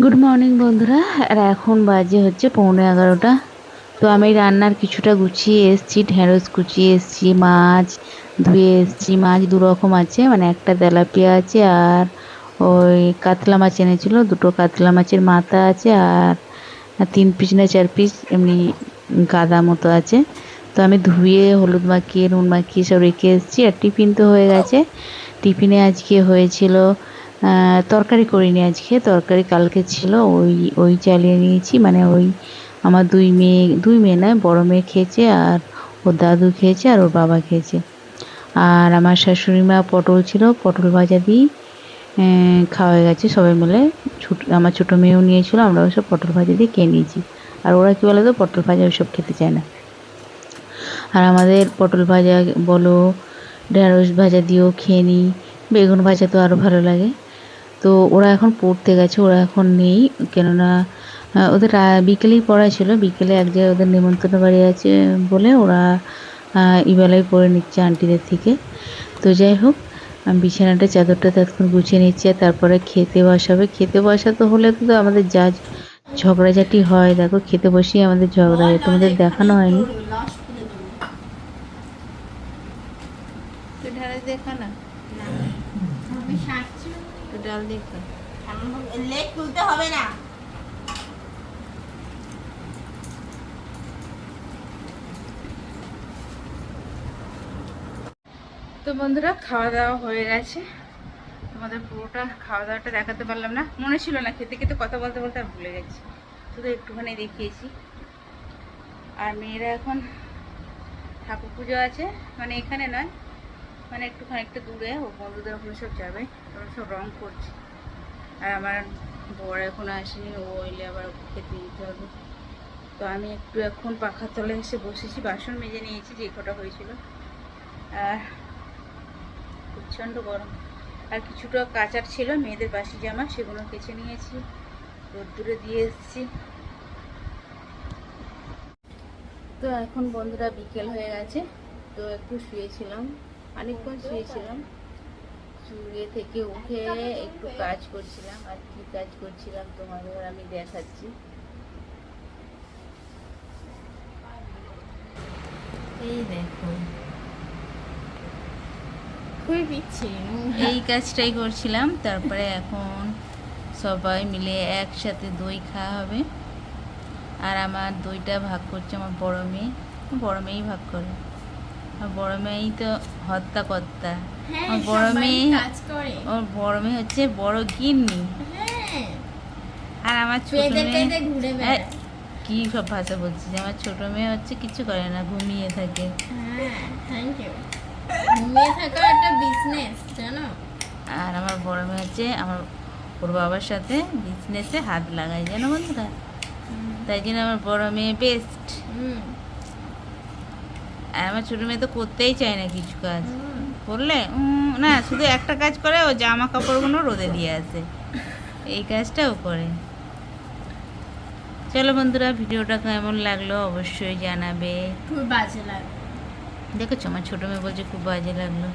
Good morning বন্ধুরা। আর এখন বাজে হচ্ছে 11:15। তো আমি রান্নার কিছুটা গুছিয়ে এসেছি, ঢেঁড়স কুচিয়ে এসেছি, মাছ ধুয়ে এসেছি। মাছ দু রকম আছে, মানে একটা তেলাপিয়া আছে আর ওই কাতলা মাছ এনেছিল, দুটো কাতলা মাছের মাথা আছে আর 3 পিস না 4 পিস এমনি গাদা মতো আছে। তো আমি ধুয়ে হলুদ মাখিয়ে নুন মাখিয়ে সব রেখে এসেছি। আর টিফিন তো হয়ে গেছে। টিফিনে আজকে হয়েছিল তরকারি করিনি, আজকে তরকারি কালকে ছিল, ওই ওই চালিয়ে নিয়েছি। মানে ওই আমার দুই মেয়ে নয়, বড় মেয়ে খেয়েছে আর ওর দাদু খেয়েছে আর ওর বাবা খেয়েছে। আর আমার শাশুড়ি মা পটল ছিল, পটল ভাজা দিয়েই খাওয়া হয়ে গেছে সবাই মিলে। আমার ছোটো মেয়েও নিয়েছিল, আমরাও সব পটল ভাজা দিয়ে খেয়ে নিয়েছি। আর ওরা কী বলো তো, পটল ভাজা ওইসব খেতে চায় না। আর আমাদের পটল ভাজা বলো, ঢেঁড়স ভাজা দিয়েও খেয়ে নিই, বেগুন ভাজা তো আরও ভালো লাগে। তো ওরা এখন পড়তে গেছে, ওরা এখন নেই, কেননা ওদের বিকেলেই পড়া ছিল। বিকেলে এক জায়গায় ওদের নেমন্তন্ন বাড়ি আছে বলে ওরা এবেলায় পড়ে নিচ্ছে আন্টিদের থেকে। তো যাই হোক, আমি বিছানাটা চাদরটা তৎক্ষণ গুছিয়ে নিচ্ছি আর তারপরে খেতে বসাবে। খেতে বসাতে হলে তো আমাদের যা ঝগড়াঝাটি হয়, দেখো খেতে বসেই আমাদের ঝগড়া হয়, তোমাদের দেখানো হয়নি। দেখা না, ডাল দেখা লেগ তুলতে হবে না। তো বন্ধুরা, খাওয়া দাওয়া হয়ে গেছে। তোমাদের পুরোটা খাওয়া দাওয়াটা দেখাতে পারলাম না, মনে ছিল না, খেতে খেতে কথা বলতে বলতে আর ভুলে গেছি, শুধু একটুখানি দেখিয়েছি। আর মেয়েরা এখন ঠাকুর পুজো আছে, মানে এখানে নয়, মানে একটু খানিকটা দূরে, ও বন্ধুদের ওখানে সব যাবে, ওরা সব রং করছে। আর আমার বর এখন আসেনি, ও এলে আবার খেতে দিতে হবে। তো আমি একটু এখন পাখার তলে এসে বসেছি, বাসন মেজে নিয়েছি যে কটা হয়েছিল। আর প্রচণ্ড গরম। আর কিছুটা কাচার ছিল মেয়েদের বাসি জামা, সেগুলো কেচে নিয়েছি, রোদ্দুরে দিয়ে এসেছি। তো এখন বন্ধুরা বিকেল হয়ে গেছে, তো একটু শুয়েছিলাম, অনেকক্ষণ শুয়েছিলাম। শুয়ে থেকে উঠে একটু কাজ করছিলাম। আর কি কাজ করছিলাম তোমাদের আমি দেখাচ্ছি। এই দেখো, এই কাজটাই করছিলাম। তারপরে এখন সবাই মিলে একসাথে দই খাওয়া হবে। আর আমার দইটা ভাগ করছে আমার বড় মেয়েই ভাগ করে। আর বড় মেয়েই তো হত্যা কর্তা। আমার বড় মেয়ে হচ্ছে বড় গিন্নি। আর আমার ছোট মেয়ে, কি সব ভাষা বলছিস, আমার ছোট মেয়ে হচ্ছে কিছু করে না, ঘুমিয়ে থাকে। আর আমার বড় মেয়ে হচ্ছে ওর বাবার সাথে বিজনেসে হাত লাগায়, জানো বন্ধুরা। তাই জন্য আমার বড় মেয়ে বেস্ট। আর আমার ছোটো মেয়ে তো করতেই চায় না কিছু কাজ, করলে না, শুধু একটা কাজ করে, ও জামা কাপড়গুলো রোদে দিয়ে আসে, এই কাজটাও করে। চলো বন্ধুরা, ভিডিওটা কেমন লাগলো অবশ্যই জানাবে। খুব বাজে লাগে, দেখেছো আমার ছোটো মেয়ে বলছে খুব বাজে লাগলো।